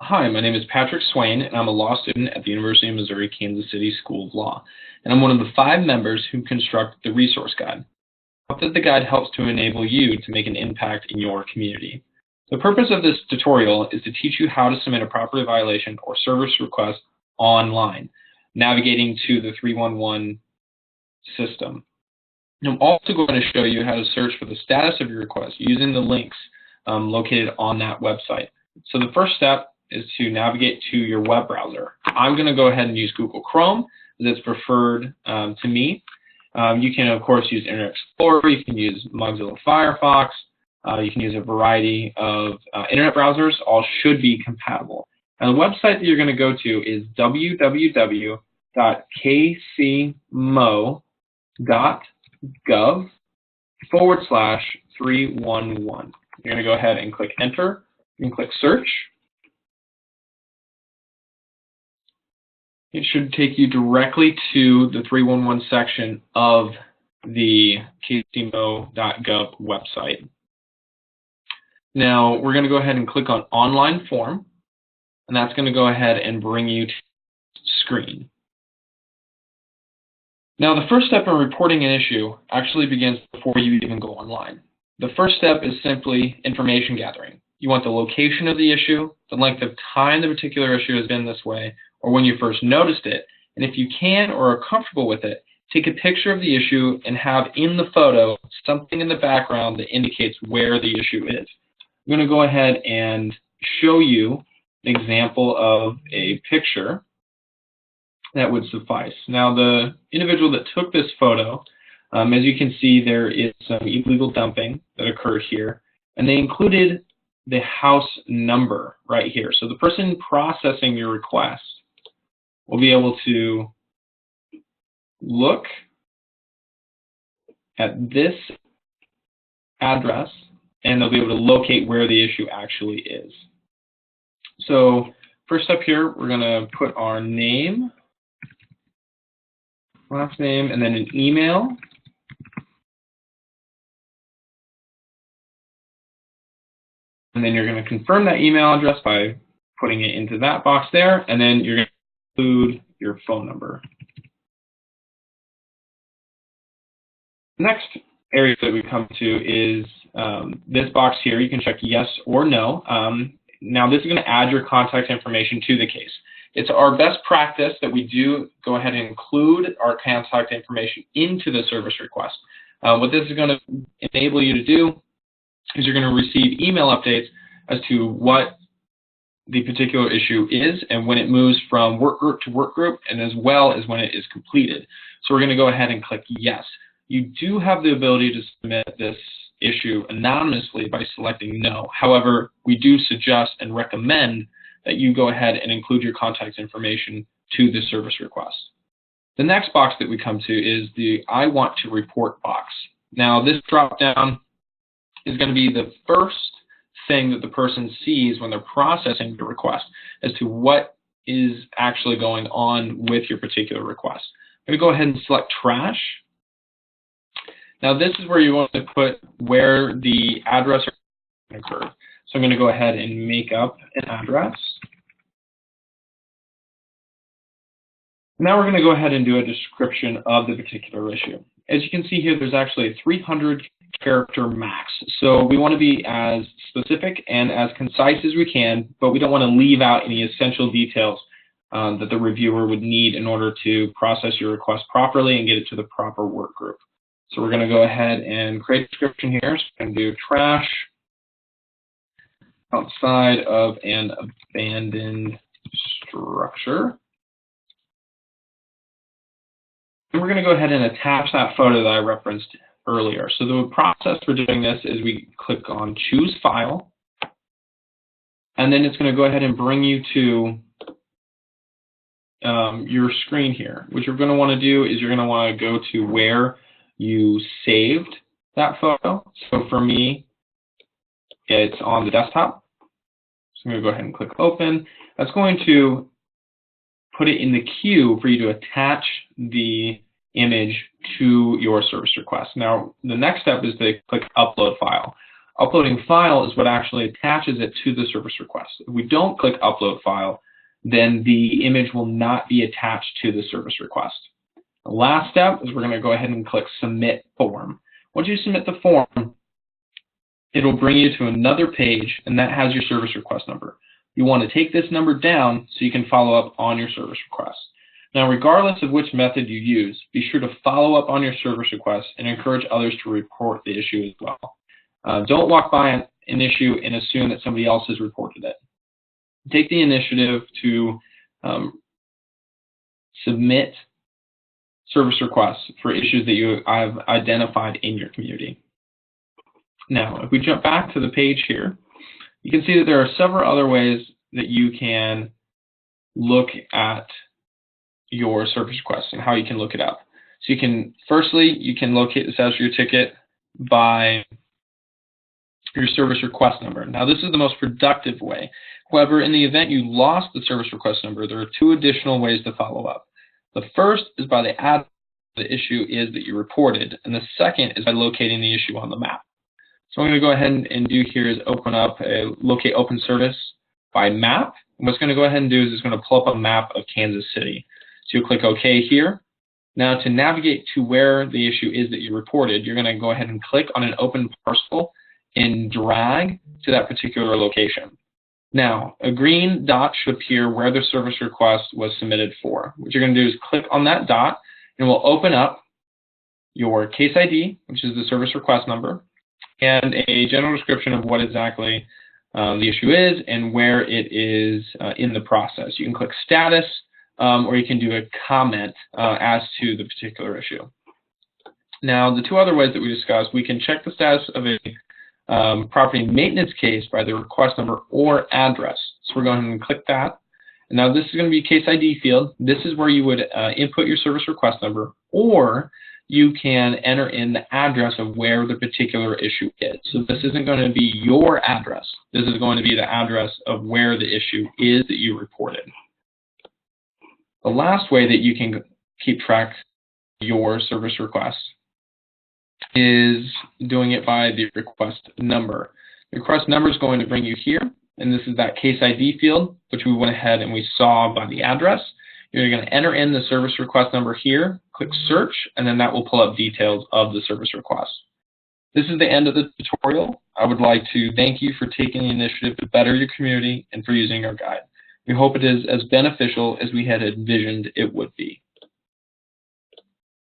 Hi, my name is Patrick Swain, and I'm a law student at the University of Missouri Kansas City School of Law, and I'm one of the 5 members who construct the resource guide. I hope that the guide helps to enable you to make an impact in your community. The purpose of this tutorial is to teach you how to submit a property violation or service request online, navigating to the 311 system. And I'm also going to show you how to search for the status of your request using the links located on that website. So the first step is to navigate to your web browser. I'm going to go ahead and use Google Chrome, that's preferred to me. You can, of course, use Internet Explorer. You can use Mozilla Firefox. You can use a variety of internet browsers. All should be compatible. And the website that you're going to go to is www.kcmo.gov/311. You're going to go ahead and click Enter. You can click Search. It should take you directly to the 311 section of the kcmo.gov website. Now, we're going to go ahead and click on Online Form, and that's going to go ahead and bring you to the screen. Now, the first step in reporting an issue actually begins before you even go online. The first step is simply information gathering. You want the location of the issue, the length of time the particular issue has been this way, or when you first noticed it, and if you can or are comfortable with it, take a picture of the issue and have in the photo something in the background that indicates where the issue is. I'm going to go ahead and show you an example of a picture that would suffice. Now, the individual that took this photo, as you can see, there is some illegal dumping that occurred here, and they included the house number right here. So the person processing your request will be able to look at this address, and they'll be able to locate where the issue actually is. So first up here, we're going to put our name, last name, and then an email. And then you're going to confirm that email address by putting it into that box there, and then you're going to include your phone number. The next area that we come to is this box here. You can check yes or no. Now, this is going to add your contact information to the case. It's our best practice that we do go ahead and include our contact information into the service request. What this is going to enable you to do is you're going to receive email updates as to what the particular issue is and when it moves from work group to work group, and as well as when it is completed. So we're going to go ahead and click yes. You do have the ability to submit this issue anonymously by selecting no. However, we do suggest and recommend that you go ahead and include your contact information to the service request. The next box that we come to is the I want to report box. Now, this drop down is going to be the first thing that the person sees when they're processing the request as to what is actually going on with your particular request. I'm going to go ahead and select trash. Now, this is where you want to put where the address occurred. So I'm going to go ahead and make up an address. Now we're going to go ahead and do a description of the particular issue. As you can see here, there's actually a 300-character max. So we want to be as specific and as concise as we can, but we don't want to leave out any essential details that the reviewer would need in order to process your request properly and get it to the proper work group. So we're going to go ahead and create a description here. So we're going to do trash outside of an abandoned structure. And we're going to go ahead and attach that photo that I referenced earlier. So the process for doing this is we click on Choose File, and then it's going to go ahead and bring you to your screen here. What you're going to want to do is you're going to want to go to where you saved that photo. So for me, it's on the desktop. So I'm going to go ahead and click Open. That's going to put it in the queue for you to attach the image to your service request. Now, the next step is to click Upload File. Uploading file is what actually attaches it to the service request. If we don't click upload file, then the image will not be attached to the service request. The last step is we're going to go ahead and click submit form. Once you submit the form, it'll bring you to another page, and that has your service request number. You want to take this number down so you can follow up on your service request. Now, regardless of which method you use, be sure to follow up on your service request and encourage others to report the issue as well. Don't walk by an issue and assume that somebody else has reported it. Take the initiative to submit service requests for issues that you have identified in your community. Now, if we jump back to the page here, you can see that there are several other ways that you can look at your service request and how you can look it up. So firstly, you can locate the status of your ticket by your service request number. Now, this is the most productive way. However, in the event you lost the service request number, there are two additional ways to follow up. The first is by the address the issue is that you reported, and the second is by locating the issue on the map. So what I'm going to go ahead and do here is open up a locate open service by map. And what's going to go ahead and do is it's going to pull up a map of Kansas City. So you'll click OK here. Now, to navigate to where the issue is that you reported, you're going to go ahead and click on an open parcel and drag to that particular location. Now, a green dot should appear where the service request was submitted for. What you're going to do is click on that dot, and it will open up your case ID, which is the service request number, and a general description of what exactly the issue is and where it is in the process. You can click status, or you can do a comment as to the particular issue. Now, the two other ways that we discussed, we can check the status of a property maintenance case by the request number or address. So we're going to click that. And now this is going to be a case ID field. This is where you would input your service request number, or you can enter in the address of where the particular issue is. So this isn't going to be your address. This is going to be the address of where the issue is that you reported. The last way that you can keep track of your service requests is doing it by the request number. The request number is going to bring you here, and this is that case ID field, which we went ahead and we saw by the address. You're going to enter in the service request number here, click search, and then that will pull up details of the service request. This is the end of the tutorial. I would like to thank you for taking the initiative to better your community and for using our guide. We hope it is as beneficial as we had envisioned it would be.